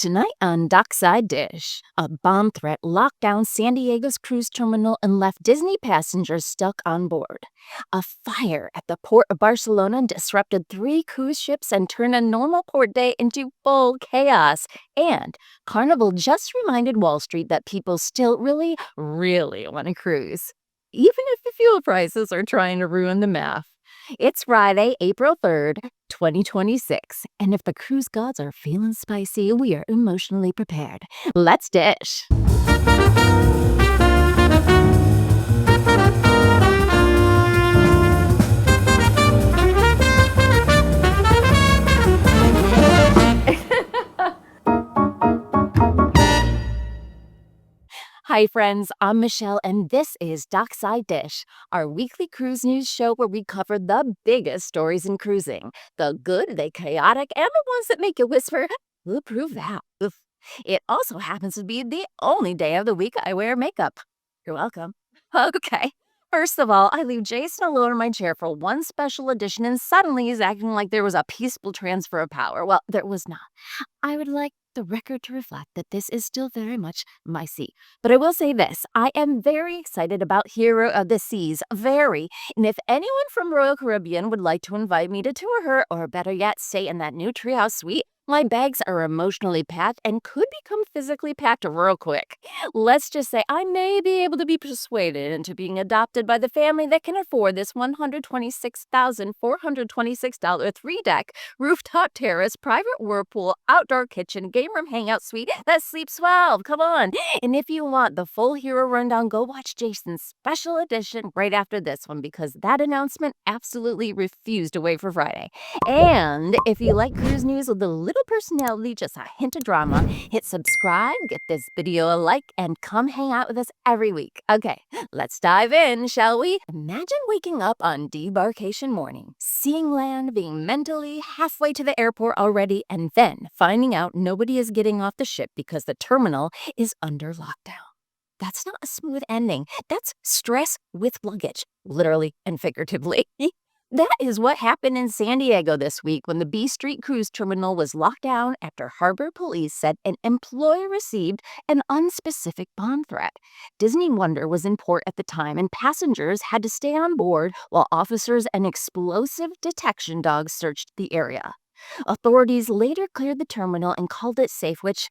Tonight on Dockside Dish, a bomb threat locked down San Diego's cruise terminal and left Disney passengers stuck on board. A fire at the Port of Barcelona disrupted 3 cruise ships and turned a normal port day into full chaos. And Carnival just reminded Wall Street that people still really want to cruise, even if the fuel prices are trying to ruin the math. It's Friday, April 3rd, 2026, and if the cruise gods are feeling spicy, we are emotionally prepared. Let's dish! Hi, friends. I'm Michelle, and this is Dockside Dish, our weekly cruise news show where we cover the biggest stories in cruising. The good, the chaotic, and the ones that make you whisper, "Who approved that?" Oof. It also happens to be the only day of the week I wear makeup. You're welcome. Okay. First of all, I leave Jason alone in my chair for one special edition, and suddenly he's acting like there was a peaceful transfer of power. Well, there was not. I would like the record to reflect that this is still very much my seat. But I will say this, I am very excited about Hero of the Seas, very. And if anyone from Royal Caribbean would like to invite me to tour her, or better yet, stay in that new treehouse suite, my bags are emotionally packed and could become physically packed real quick. Let's just say I may be able to be persuaded into being adopted by the family that can afford this $126,426 3-deck, rooftop terrace, private whirlpool, outdoor kitchen, game room hangout suite that sleeps 12. Come on. And if you want the full Hero rundown, go watch Jason's special edition right after this one because that announcement absolutely refused to wait for Friday. And if you like cruise news with a little personality, just a hint of drama, hit subscribe, get this video a like, and come hang out with us every week. Okay, let's dive in, shall we? Imagine waking up on debarkation morning, seeing land, being mentally halfway to the airport already, and then finding out nobody is getting off the ship because the terminal is under lockdown. That's not a smooth ending. That's stress with luggage, literally and figuratively. That is what happened in San Diego this week when the B Street Cruise Terminal was locked down after harbor police said an employee received an unspecific bomb threat. Disney Wonder was in port at the time, and passengers had to stay on board while officers and explosive detection dogs searched the area. Authorities later cleared the terminal and called it safe, which,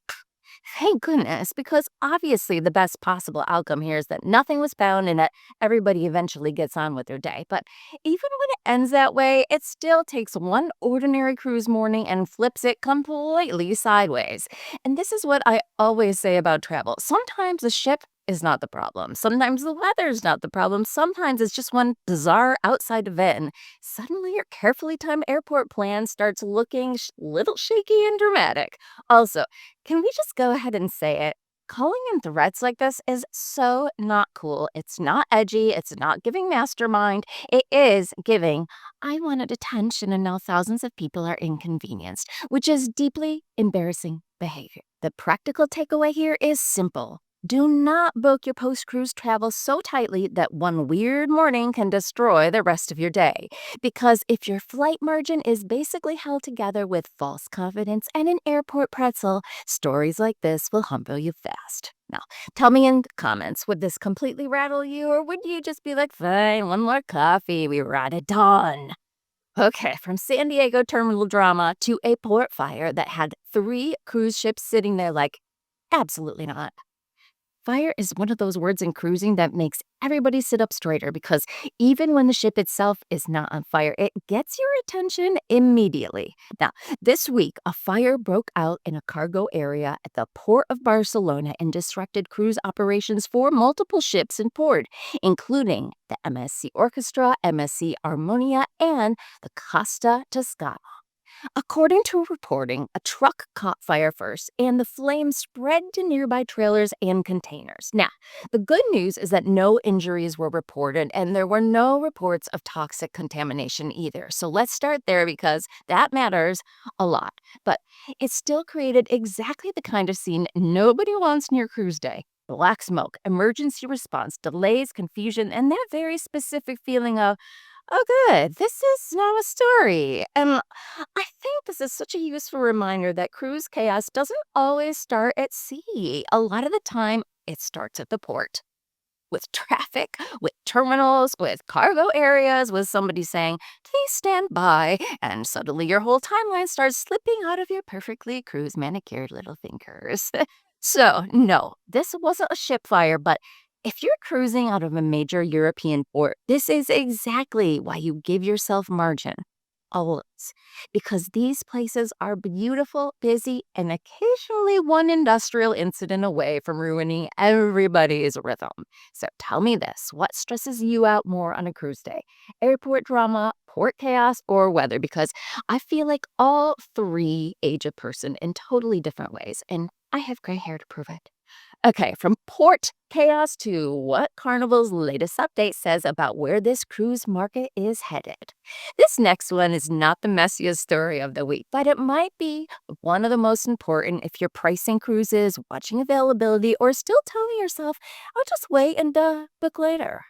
thank goodness, because obviously the best possible outcome here is that nothing was found and that everybody eventually gets on with their day. But even when it ends that way, it still takes one ordinary cruise morning and flips it completely sideways. And this is what I always say about travel. Sometimes the ship is not the problem. Sometimes the weather's not the problem. Sometimes it's just one bizarre outside event. And suddenly your carefully timed airport plan starts looking little shaky and dramatic. Also, can we just go ahead and say it? Calling in threats like this is so not cool. It's not edgy. It's not giving mastermind. It is giving, I wanted attention and now thousands of people are inconvenienced, which is deeply embarrassing behavior. The practical takeaway here is simple. Do not book your post-cruise travel so tightly that one weird morning can destroy the rest of your day. Because if your flight margin is basically held together with false confidence and an airport pretzel, stories like this will humble you fast. Now, tell me in the comments, would this completely rattle you, or would you just be like, fine, one more coffee, we were at dawn? Okay, from San Diego terminal drama to a port fire that had 3 cruise ships sitting there like, absolutely not. Fire is one of those words in cruising that makes everybody sit up straighter because even when the ship itself is not on fire, it gets your attention immediately. Now, this week, a fire broke out in a cargo area at the Port of Barcelona and disrupted cruise operations for multiple ships in port, including the MSC Orchestra, MSC Harmonia, and the Costa Toscana. According to reporting, a truck caught fire first, and the flames spread to nearby trailers and containers. Now, the good news is that no injuries were reported, and there were no reports of toxic contamination either. So let's start there because that matters a lot. But it still created exactly the kind of scene nobody wants near cruise day. Black smoke, emergency response, delays, confusion, and that very specific feeling of, Oh, good. This is now a story. And I think this is such a useful reminder that cruise chaos doesn't always start at sea. A lot of the time, it starts at the port with traffic, with terminals, with cargo areas, with somebody saying, please stand by. And suddenly your whole timeline starts slipping out of your perfectly cruise manicured little fingers. So, no, this wasn't a ship fire, but if you're cruising out of a major European port, this is exactly why you give yourself margin. Always. Because these places are beautiful, busy, and occasionally one industrial incident away from ruining everybody's rhythm. So tell me this, what stresses you out more on a cruise day? Airport drama, port chaos, or weather? Because I feel like all three age a person in totally different ways, and I have gray hair to prove it. Okay, from port chaos to what Carnival's latest update says about where this cruise market is headed. This next one is not the messiest story of the week, but it might be one of the most important if you're pricing cruises, watching availability, or still telling yourself, I'll just wait and book later.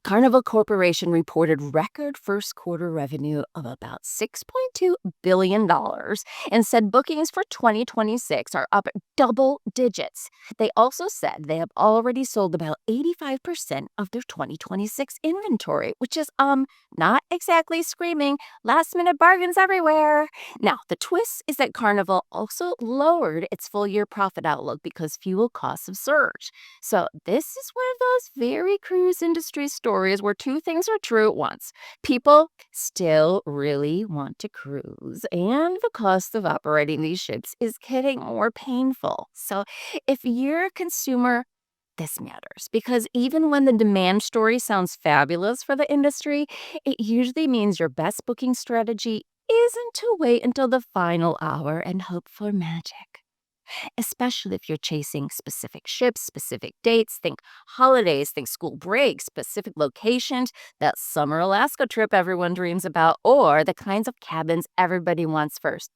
Carnival Corporation reported record first quarter revenue of about $6.2 billion and said bookings for 2026 are up double digits. They also said they have already sold about 85% of their 2026 inventory, which is not exactly screaming last minute bargains everywhere. Now, the twist is that Carnival also lowered its full year profit outlook because fuel costs have surged. So, this is one of those very cruise industry stories where two things are true at once. People still really want to cruise, and the cost of operating these ships is getting more painful. So, if you're a consumer, this matters because even when the demand story sounds fabulous for the industry, it usually means your best booking strategy isn't to wait until the final hour and hope for magic, especially if you're chasing specific ships, specific dates, think holidays, think school breaks, specific locations, that summer Alaska trip everyone dreams about, or the kinds of cabins everybody wants first.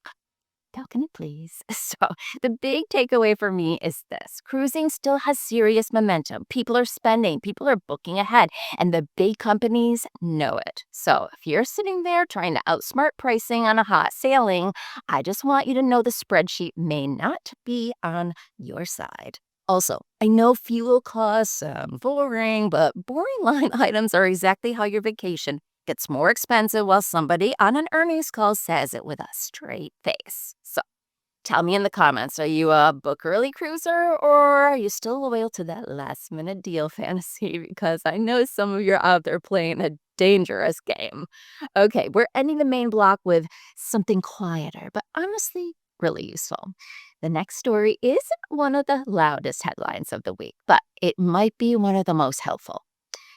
Balcony, please. So, the big takeaway for me is this: cruising still has serious momentum. People are spending, people are booking ahead, and the big companies know it. So, if you're sitting there trying to outsmart pricing on a hot sailing, I just want you to know the spreadsheet may not be on your side. Also, I know fuel costs, boring, but boring line items are exactly how your vacation gets more expensive while somebody on an earnings call says it with a straight face. So tell me in the comments, are you a book early cruiser or are you still loyal to that last minute deal fantasy? Because I know some of you are out there playing a dangerous game. Okay, we're ending the main block with something quieter, but honestly, really useful. The next story isn't one of the loudest headlines of the week, but it might be one of the most helpful.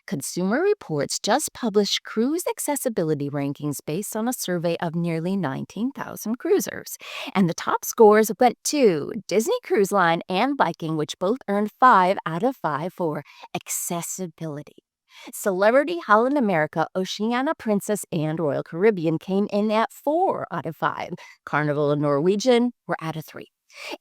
Consumer Reports just published cruise accessibility rankings based on a survey of nearly 19,000 cruisers. And the top scores went to Disney Cruise Line and Viking, which both earned 5 out of 5 for accessibility. Celebrity Holland America, Oceania Princess, and Royal Caribbean came in at 4 out of 5. Carnival and Norwegian were out of 3.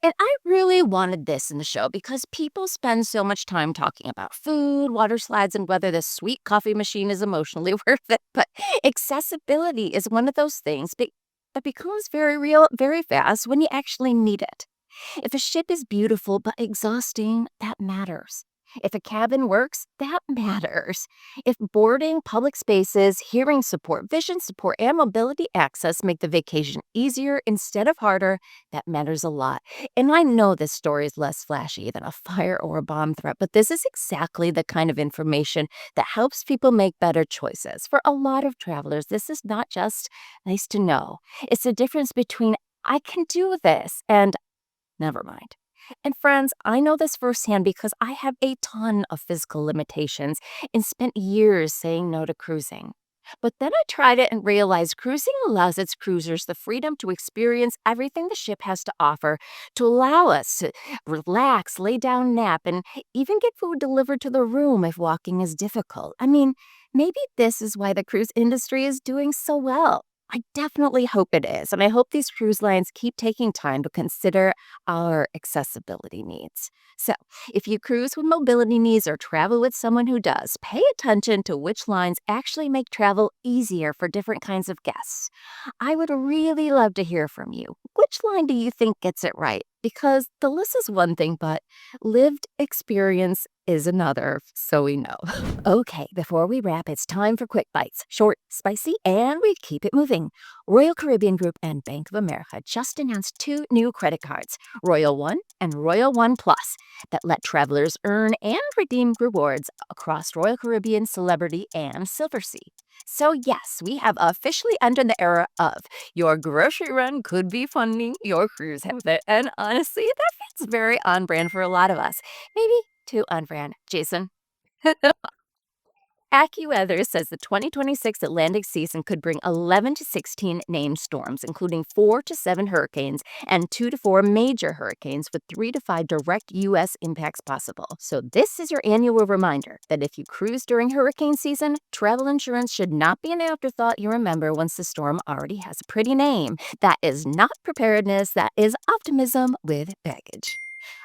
And I really wanted this in the show because people spend so much time talking about food, water slides, and whether this sweet coffee machine is emotionally worth it. But accessibility is one of those things that becomes very real very fast when you actually need it. If a ship is beautiful but exhausting, that matters. If a cabin works, that matters. If boarding, public spaces, hearing support, vision support, and mobility access make the vacation easier instead of harder, that matters a lot. And I know this story is less flashy than a fire or a bomb threat, but this is exactly the kind of information that helps people make better choices. For a lot of travelers, this is not just nice to know. It's the difference between I can do this and never mind. And friends, I know this firsthand because I have a ton of physical limitations and spent years saying no to cruising. But then I tried it and realized cruising allows its cruisers the freedom to experience everything the ship has to offer, to allow us to relax, lay down, nap, and even get food delivered to the room if walking is difficult. I mean, maybe this is why the cruise industry is doing so well. I definitely hope it is, and I hope these cruise lines keep taking time to consider our accessibility needs. So, if you cruise with mobility needs or travel with someone who does, pay attention to which lines actually make travel easier for different kinds of guests. I would really love to hear from you. Which line do you think gets it right? Because the list is one thing, but lived experience is another, so we know. Okay, before we wrap, it's time for quick bites. Short, spicy, and we keep it moving. Royal Caribbean Group and Bank of America just announced two new credit cards, Royal One and Royal One Plus, that let travelers earn and redeem rewards across Royal Caribbean, Celebrity, and Silversea. So yes, we have officially entered the era of your grocery run could be funding your cruise habit, and honestly, that feels very on brand for a lot of us. Maybe too on brand. Jason? AccuWeather says the 2026 Atlantic season could bring 11 to 16 named storms, including 4 to 7 hurricanes and 2 to 4 major hurricanes, with 3 to 5 direct U.S. impacts possible. So, this is your annual reminder that if you cruise during hurricane season, travel insurance should not be an afterthought you remember once the storm already has a pretty name. That is not preparedness, that is optimism with baggage.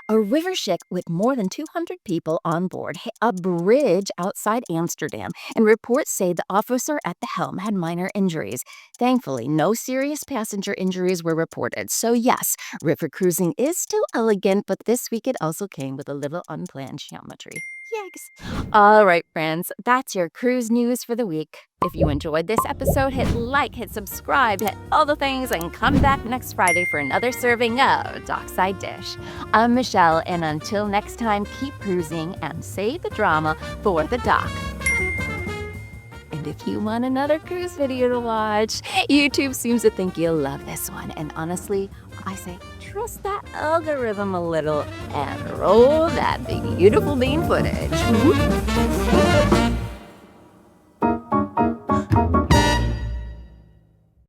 A river ship with more than 200 people on board hit a bridge outside Amsterdam, and reports say the officer at the helm had minor injuries. Thankfully, no serious passenger injuries were reported. So yes, river cruising is still elegant, but this week it also came with a little unplanned geometry. Yikes. All right, friends, that's your cruise news for the week. If you enjoyed this episode, hit like, hit subscribe, hit all the things, and come back next Friday for another serving of Dockside Dish. I'm Michelle, and until next time, keep cruising and save the drama for the dock. And if you want another cruise video to watch, YouTube seems to think you'll love this one. And honestly, I say trust that algorithm a little and roll that beautiful bean footage.